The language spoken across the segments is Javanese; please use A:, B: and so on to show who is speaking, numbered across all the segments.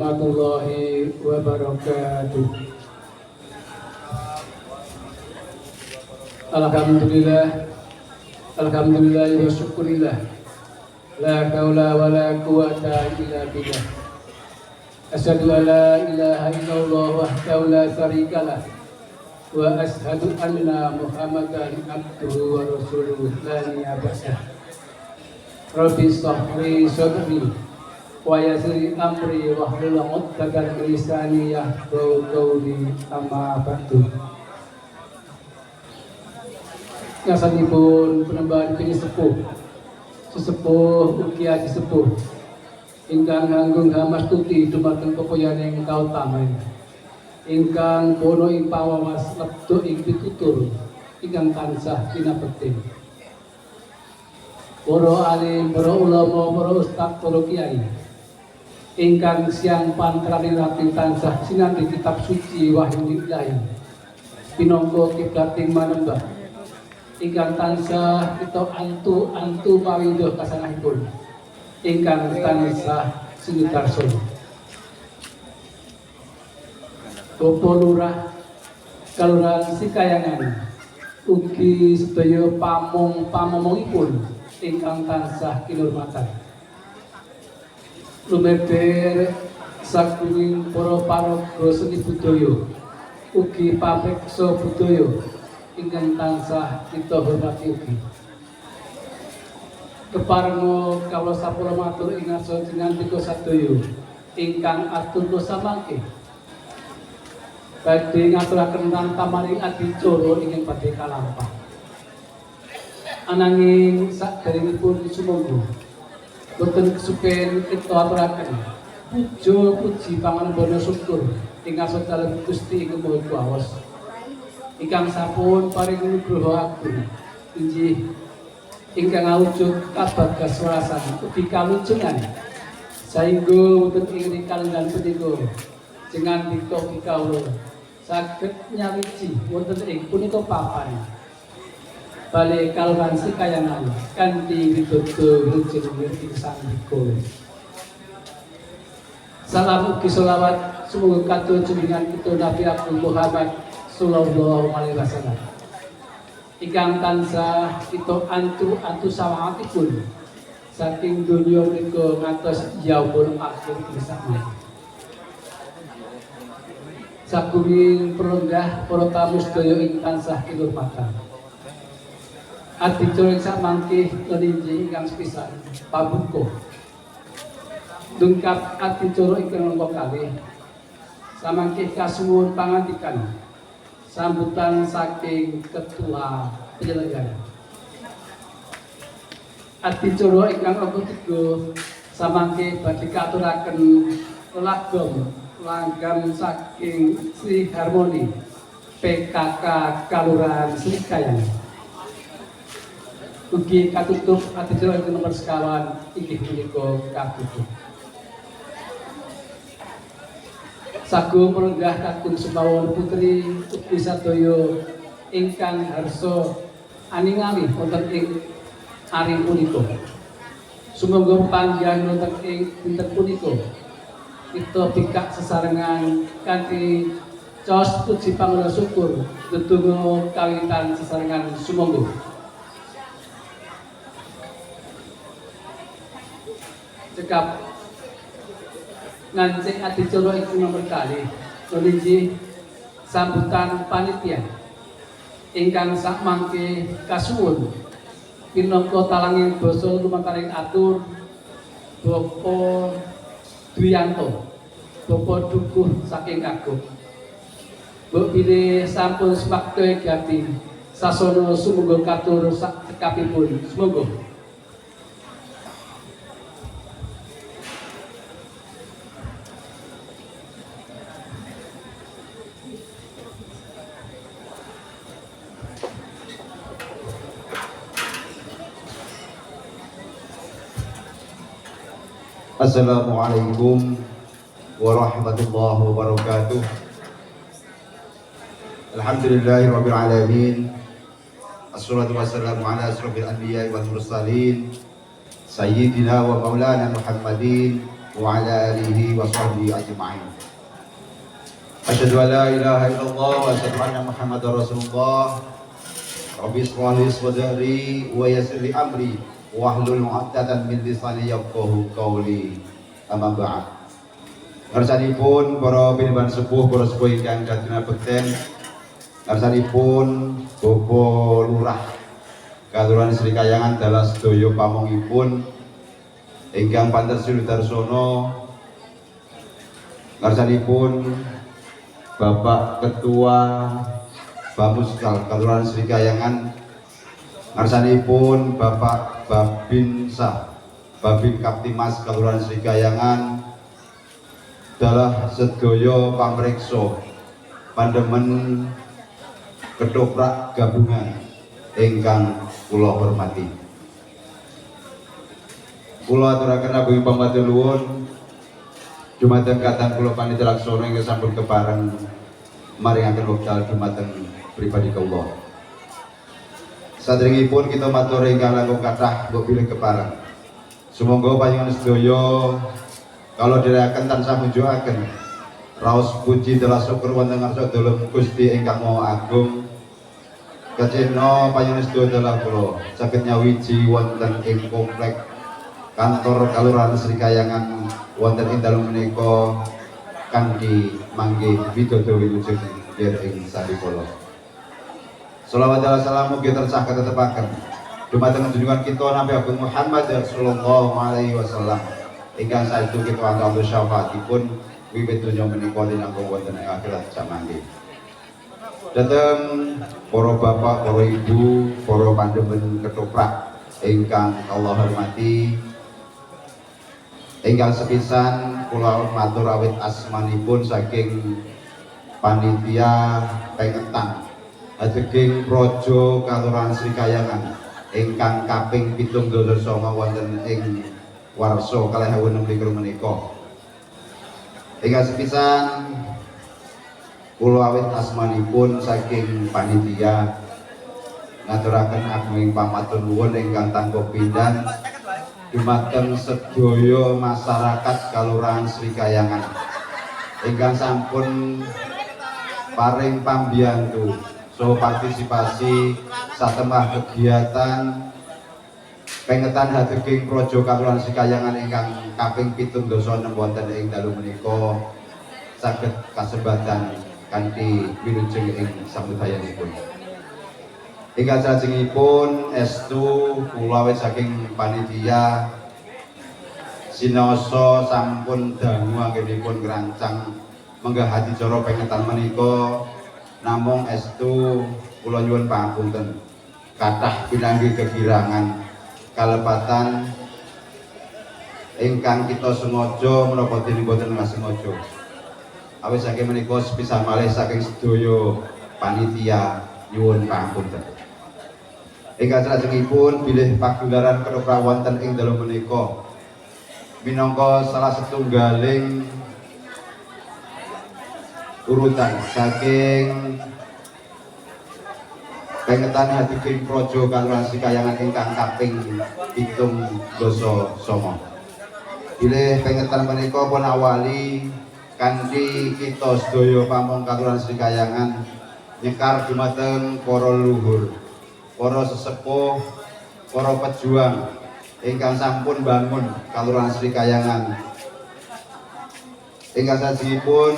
A: warahmatullahi wabarakatuh. Alhamdulillah, alhamdulillah wa syukurillah. La haula wa la quwata illa billah. Asyhadu an la ilaha illallah wahdahu la syarikalah wa asyhadu anna Muhammadan abduhu wa rasuluhu la nabiyya. Rabbi shrah sadri wa yassir amri wahlul 'uqdatam min lisani yafqahu qawli amma ba'du. Ngasanipun penambahan kini sesepuh ugi aji sepuh ingkang nganggung hamastuti dumateng pepoyaning kautaman ingkang bono ing pawawas lebdo ing pitutur ingkang tansah kinabekti. Para alim, para ulama, para ustaz, para kiai ingkang siang pantrani rati tansah sinambi kitab suci wahyu ilahi pinangka kiblating manembah ingkang tansah kita antu pawidho kasanahipun ingkang tansah sinutarso. Bapak Lurah Kelurahan Sikayangan ugi sedaya pamomongipun ingkang tansah kinurmatan. Lumeber sagunging para paraga seni budaya ugi pamriksa budaya ingkang tansah kita hormati ugi. Keparenga kawula sapura matur ing ngarsa jenengan tika sadaya ingkang atur dosa mangke. Badhe ngaturaken tamaring adicara ingkang badhe kalampah. Ananging saderengipun sumangga boten kesupen kita aturaken puji pangandikan syukur ing ngarsa dalem Gusti ing Maha Kuwasa ingkang sampun paring nugroho agung inggih ingkang awujud kabagas warasan ugi kalunjungan saengga wonten ing kalenggan punika jenengan dika kawula saged nyawiji wonten ing punika papan bali Kelurahan Sikayangan kanthi widodo jenengan ing sandika. Salam ugi selawat sumangga kadul jenengan kita Nabi Abdul Muhammad sallallahu alaihi wasallam ingkang tansah kita antu sawangatipun saking donya menika ngantos yaumul akhir bersama. Sagunging perenggah para tamu sedaya ing tansah kinurmatan. Adicara sak mangke kelinci ingkang sepisan pabuka. Dungkap adicara ingkang nomor kalih samangke kasuwun pangandikan sambutan saking ketua penyelenggara. Adicara ingkang nomor 3 samangke badhe katuraken langgam saking Sri Harmoni PKK Kelurahan Sikayangan. Ugi katutup adicara ingkang nomor sekawan inggih punika katutup. Sagung perenggah kakung sumawon putri ugi sadaya ingkang harsa aningali wonten ing aring punika. Sumangga panjenengan wonten ing dinten punika kita bikak sesarengan kanthi caos puji panganugrah syukur ndedonga kawitan sesarengan sumangga. Cekap ngancik adicara ingkang nomor kalih meninji sambutan panitia ingkang sakmangke kasuwun minangka talanging basa lumantaring atur Bapak Duyanto Bapak Dukuh saking Kagok mbok bilih sampun sewaktu gati sasana sumangga katur sak cekapipun sumangga.
B: Assalamualaikum warahmatullahi wabarakatuh. Alhamdulillahirabbil alamin. Assalatu wassalamu ala asyrofil anbiya'i wal mursalin sayyidina wa maulana Muhammadin wa ala alihi wa sahbihi ajma'in. Asyhadu an la ilaha illallah wa asyhadu anna Muhammadar Rasulullah. Rabbi shrah li sadri wa yassir li amri wahlul 'uqdatam min lisani yafqahu qawli. Amma ba'd. Ngarsanipun para piniban sepuh, para sepuh ingkang dadina bekten. Ngarsanipun Bapak Lurah Kelurahan Sri Kayangan dalah sedaya pamongipun ingkang pantes Darsono. Ngarsanipun Bapak Ketua Bamuskal Kelurahan Sri Kayangan, ngarsanipun Bapak Babinsa Babin Kaptimas Kelurahan Sri Kayangan, dalah sedaya pamriksa pandemen ketoprak gabungan ingkang kula hormati. Kula aturaken agunging pamatur nuwun dumateng kadang kula panitia laksana ingkang sampun kepareng maringaken wekdal dumateng pribadi kula. Sadèrèngipun kita matur ingkang langkung kathah mbok bilih kepareng. Sumangga panjenengan sedaya kalau dherekaken tansah munjukaken raos puji dalah syukur wonten ngarsa dalem Gusti ingkang Maha Agung. Kacena panjenengan sedaya dalah kula saged nyawiji wonten ing komplek kantor Kelurahan Sri Kayangan wonten ing dalem menika kanthi manggih widodo wilujeng ing sadipala. Shalawat dan salam mugi tansah katetepaken dumateng junjungan kita Nabi Agung Muhammad sallallahu alaihi wasallam ingkang saestu kita angkat syafaatipun wiwit donya menika dinanggung wonten ing akhirat samangke. Dhateng para bapak, para ibu, para pandemen ketoprak ingkang Allah hormati, ingkang sepisan kula matur awit asmanipun saking panitia pengetan ateging Praja Kelurahan Sri Kayangan ingkang kaping 79 wonten ing warsa kalih ewu 26 menika. Ingkang sepisan kula awit asmanipun saking panitia ngaturaken agunging pamatur nuwun ingkang tanpa pindhan dumateng sedaya masyarakat Kelurahan Sri Kayangan ingkang sampun paring pambiyantu so partisipasi satemah kegiatan pengetan hadeging Praja Kelurahan Sri Kayangan ingkang kaping 76 wonten ing dalu menika saged kasebatan kanthi wilujeng ing sambudayanipun. Ingkang salajengipun estu kula awit saking panitia sinaosa sampun dangu anggenipun ngrancang menggah adicara pengetan menika, namung estu kula nyuwun pangapunten kathah pinanggi kegirangan kalepatan ingkang kita sengaja menapa dene boten ngasengaja. Awit saking menika sepisan malih saking sedaya panitia nyuwun pangapunten. Ingkang salajengipun bilih pagelaran ketoprak wonten ing dalu menika minangka salah setunggaling urutan saking pengetan hadeging Praja Kelurahan Sri Kayangan ingkang kaping 79. Bilih pengetan menika pun awali kanthi kita sedaya pamong Kelurahan Sri Kayangan nyekar dumateng para luhur, para sesepuh, para pejuang ingkang sampun bangun Kelurahan Sri Kayangan. Ingkang sajipun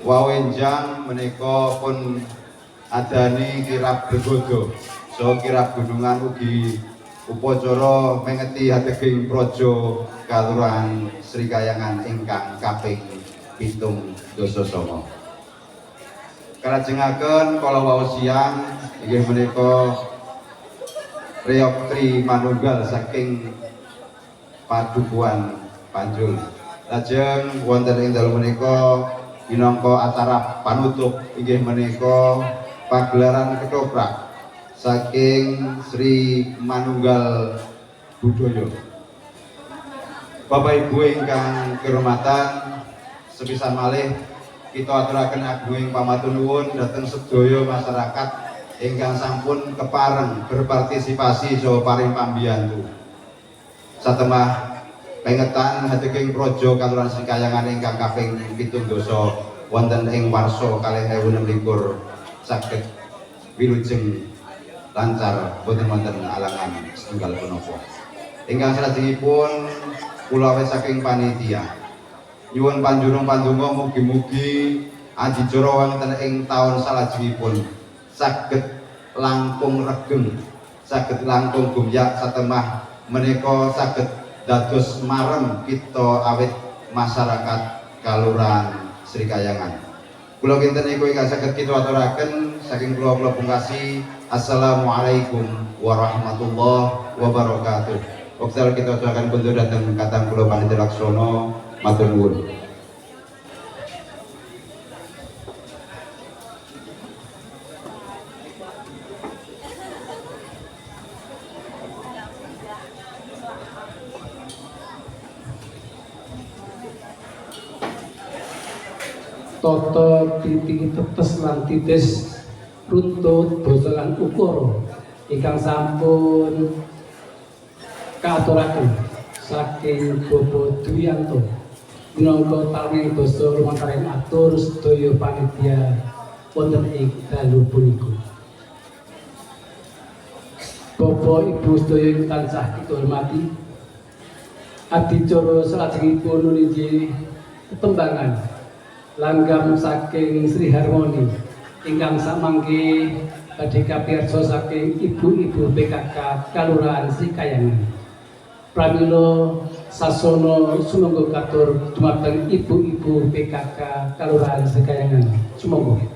B: wawenjang menika pun adani kirab begodo, so kirab gunungan ugi upacara mengeti hadeging Praja Kelurahan Sri Kayangan ingkang kaping 79. Kalajengaken kala wau siang inggih menika reok tri manunggal saking Padukuhan Panjul. Lajeng wonten ing dalu menika minangka acara panutup inggih menika pagelaran ketoprak saking Sri Manunggal Budaya. Bapak Ibu ingkang kehormatan, sepisan malih kita aturaken agunging pamatur nuwun dhateng sedaya masyarakat ingkang sampun kepareng berpartisipasi saha paring pambiyantu. Satemah pengetan hadeking projo Kelurahan Srikayangan ingkang kaping 7 wonten ing warsa 2026 saged wilujeng lancar boten wonten alangan setunggal punapa. Ingkang salajengipun kula awit saking panitia nyuwun panjurung pandonga mugi-mugi adijara wonten ing taun salajengipun saged langkung regeng, saged langkung gumyak satemah menika saged dados marem kita awit masyarakat Kelurahan Srikayangan. Kula kinten niku ingkang saged kita aturaken saking kula pungkasi. Assalamualaikum warahmatullahi wabarakatuh. Wekdal kita aturaken kundur dhateng katang kula panitia laksana matur nuwun.
A: Toto titik tetes lan titis runtut basa lan ukara ingkang sampun kaaturaken saking Bapak Dwiyanto minangka taring basa lumantaring atur sedaya panitia wonten ing dalu punika. Bapak Ibu sedaya ingkang tansah kita hormati, adicara salajengipun nunjukake tetembangan langgam saking Sri Harmoni ingkang samangke badhe kapiyarsa saking ibu-ibu PKK Kelurahan Srikayangan. Pramila sasana sumangga katur dumateng ibu-ibu PKK Kelurahan Srikayangan. Sumangga.